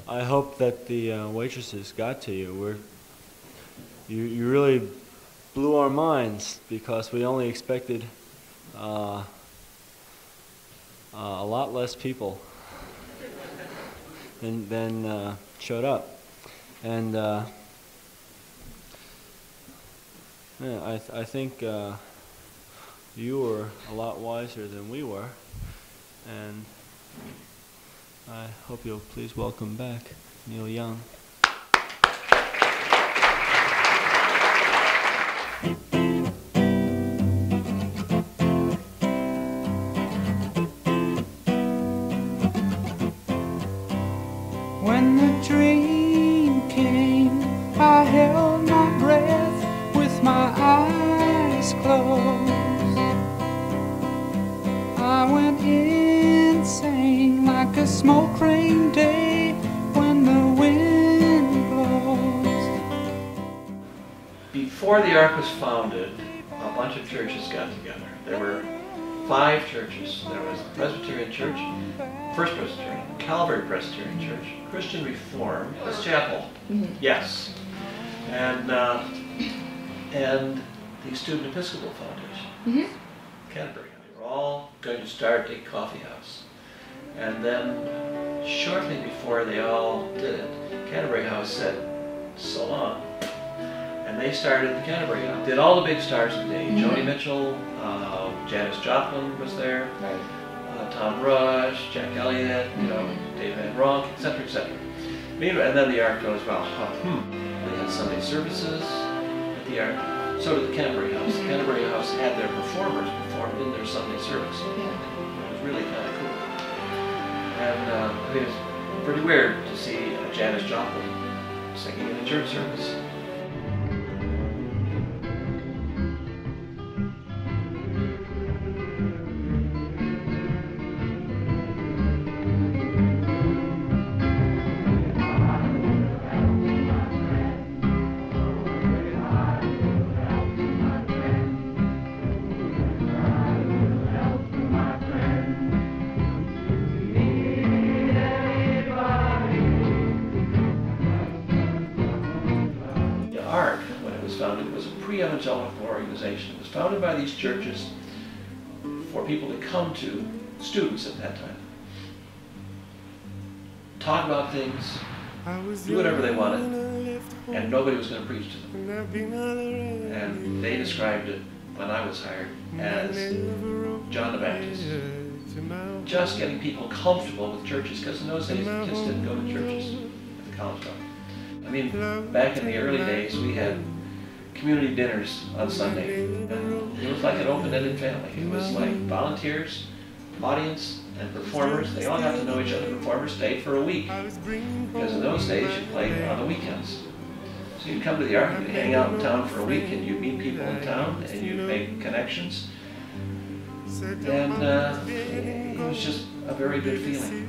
I hope that the waitresses got to you. You really blew our minds because we only expected a lot less people than showed up, and yeah, I think you were a lot wiser than we were, and I hope you'll please welcome back Neil Young. When the dream came, I held my breath with my eyes closed. I went insane like a smoke ring day when the wind blows. Before the Ark was founded, a bunch of churches got together. There were 5 churches. There was the Presbyterian Church, First Presbyterian, Calvary Presbyterian Church, Christian Reformed, this chapel, yes, and the Student Episcopal Foundation, Canterbury. They were all going to start a coffee house. And then, shortly before they all did it, Canterbury House said, so long. And they started the Canterbury House. Did all the big stars of the day. Joni Mitchell, Janis Joplin was there, Tom Rush, Jack Elliott, Dave Van Ronk, etc., etc. And then the Ark goes, well, they had Sunday services at the Ark. So did the Canterbury House. The Canterbury House had their performers perform in their Sunday service. It was really kind of cool. And I think it's pretty weird to see Janis Joplin singing in a church service. Founded, it was a pre-evangelical organization. It was founded by these churches for people to come to, students at that time, talk about things, do whatever they wanted, and nobody was going to preach to them. And they described it, when I was hired, as John the Baptist. Just getting people comfortable with churches, because in those days kids didn't go to churches at the college level. I mean, back in the early days, we had community dinners on Sunday, and it was like an open-ended family. It was like volunteers, audience, and performers. They all got to know each other. Performers stayed for a week, because in those days you played on the weekends. So you'd come to the Ark, you'd hang out in town for a week, and you'd meet people in town, and you'd make connections. And it was just a very good feeling.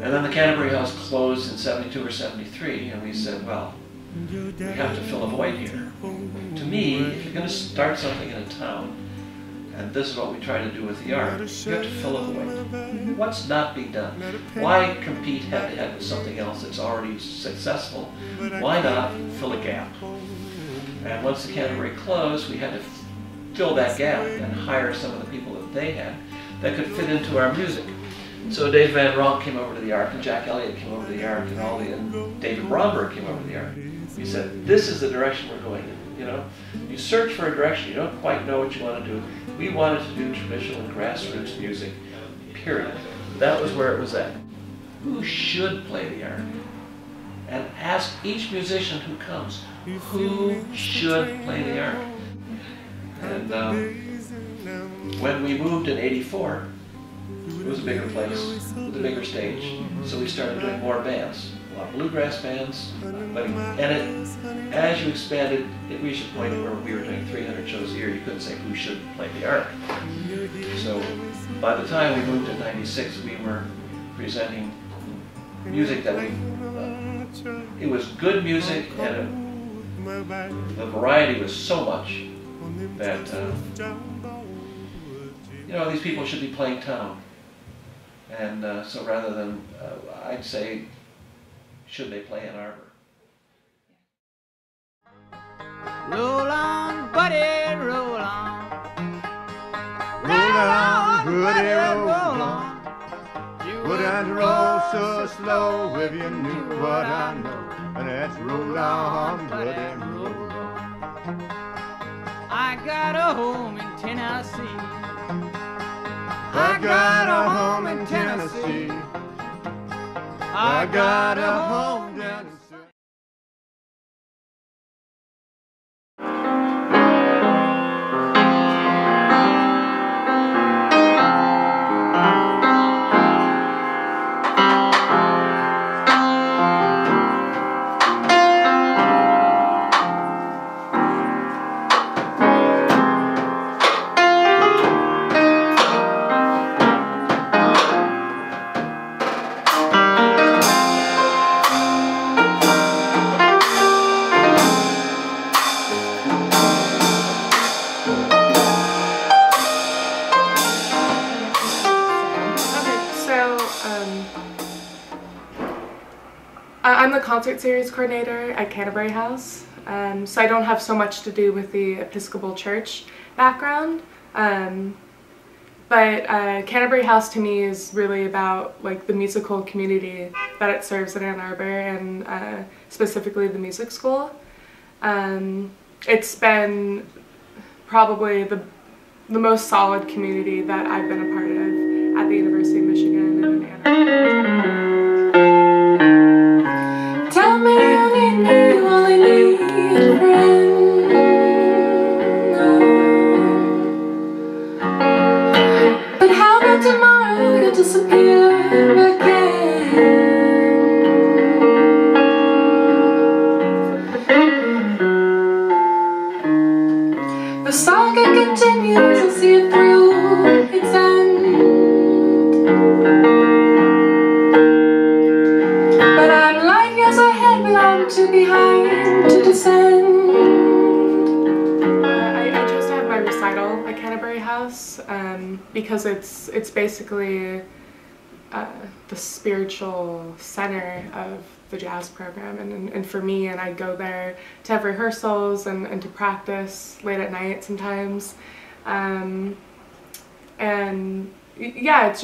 And then the Canterbury House closed in 72 or 73, and we said, well, we have to fill a void here. To me, if you're going to start something in a town, and this is what we try to do with the Ark, you have to fill a void. What's not being done? Why compete head-to-head with something else that's already successful? Why not fill a gap? And once the Canterbury closed, we had to fill that gap and hire some of the people that they had that could fit into our music. So Dave Van Ronk came over to the Ark, and Jack Elliott came over to the Ark, and David Bromberg came over to the Ark. We said, this is the direction we're going in. You search for a direction, you don't quite know what you want to do. We wanted to do traditional grassroots music, period. That was where it was at. Who should play the Ark? And ask each musician who comes, who should play the Ark? And when we moved in '84, it was a bigger place, with a bigger stage, so we started doing more bands. A lot of bluegrass bands, as you expanded, it reached a point where we were doing 300 shows a year. You couldn't say who should play the Ark. So by the time we moved in '96, we were presenting music that it was good music, and the variety was so much that these people should be playing town. And so rather than, I'd say, should they play Ann Arbor. Roll on, buddy, roll on. Roll on, buddy, roll on. You wouldn't roll so slow if you knew what I know. And that's roll on, buddy, roll on. I got a home in Tennessee. I got a home in Tennessee. I got a home down in I'm the concert series coordinator at Canterbury House, so I don't have so much to do with the Episcopal Church background, but Canterbury House to me is really about like the musical community that it serves in Ann Arbor, and specifically the music school. It's been probably the most solid community that I've been a part of at the University of Michigan and in Ann Arbor. Tell me you only need a friend. But how about tomorrow you'll disappear again? The saga continues, I'll see it through its end. To behind to descend. I chose to have my recital at Canterbury House because it's basically the spiritual center of the jazz program, and for me, and I go there to have rehearsals and to practice late at night sometimes, and yeah, it's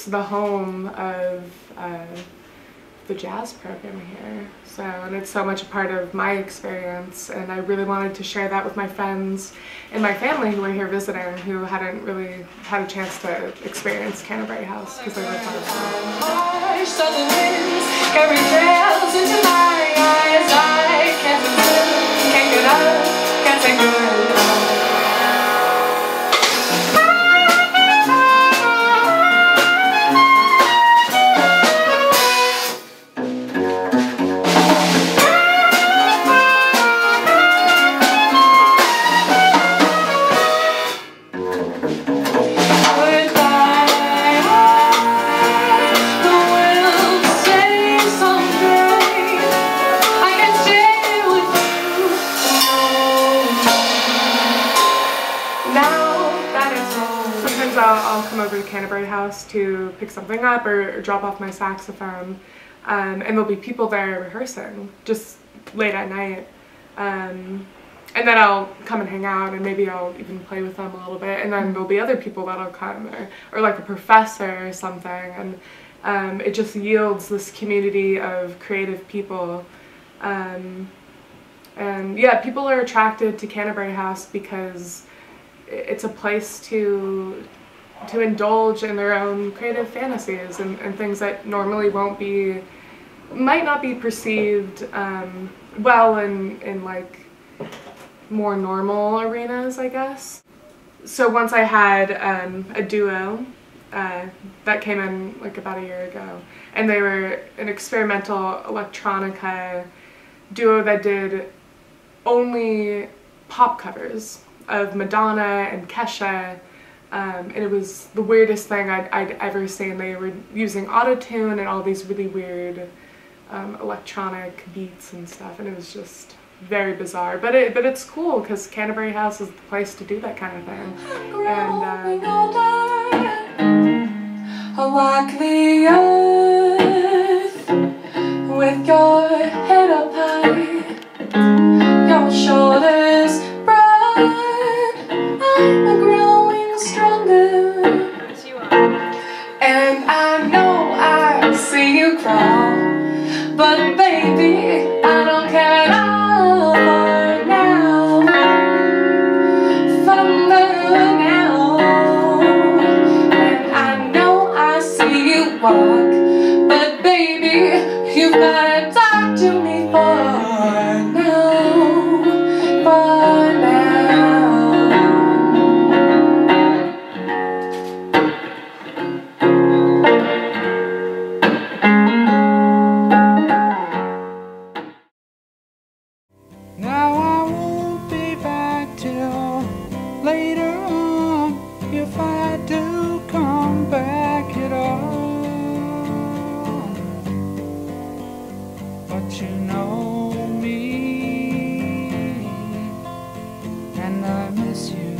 the home of the jazz program here, and it's so much a part of my experience, and I really wanted to share that with my friends and my family who were here visiting, who hadn't really had a chance to experience Canterbury House because they live far away. Southern winds carry trails into my eyes. I can't sit, can't get up, can't say good. I'll come over to Canterbury House to pick something up or drop off my saxophone, and there'll be people there rehearsing just late at night, and then I'll come and hang out, and maybe I'll even play with them a little bit, and then there'll be other people that'll come, or like a professor or something, and it just yields this community of creative people, and yeah, people are attracted to Canterbury House because it's a place to indulge in their own creative fantasies and things that normally might not be perceived well in like more normal arenas, I guess. So once I had a duo that came in like about a year ago, and they were an experimental electronica duo that did only pop covers of Madonna and Kesha, and it was the weirdest thing I'd ever seen. They were using auto-tune and all these really weird electronic beats and stuff, and it was just very bizarre. But it's cool because Canterbury House is the place to do that kind of thing. And like the earth your shoulders broad. I'm growing stronger, and I know I see you crawl, but baby, I don't care at all for now. From the now, and I know I see you walk, but baby, you've gotta talk to me for now, for now. Now I won't be back till later on, if I do come back at all. But you know me, and I miss you.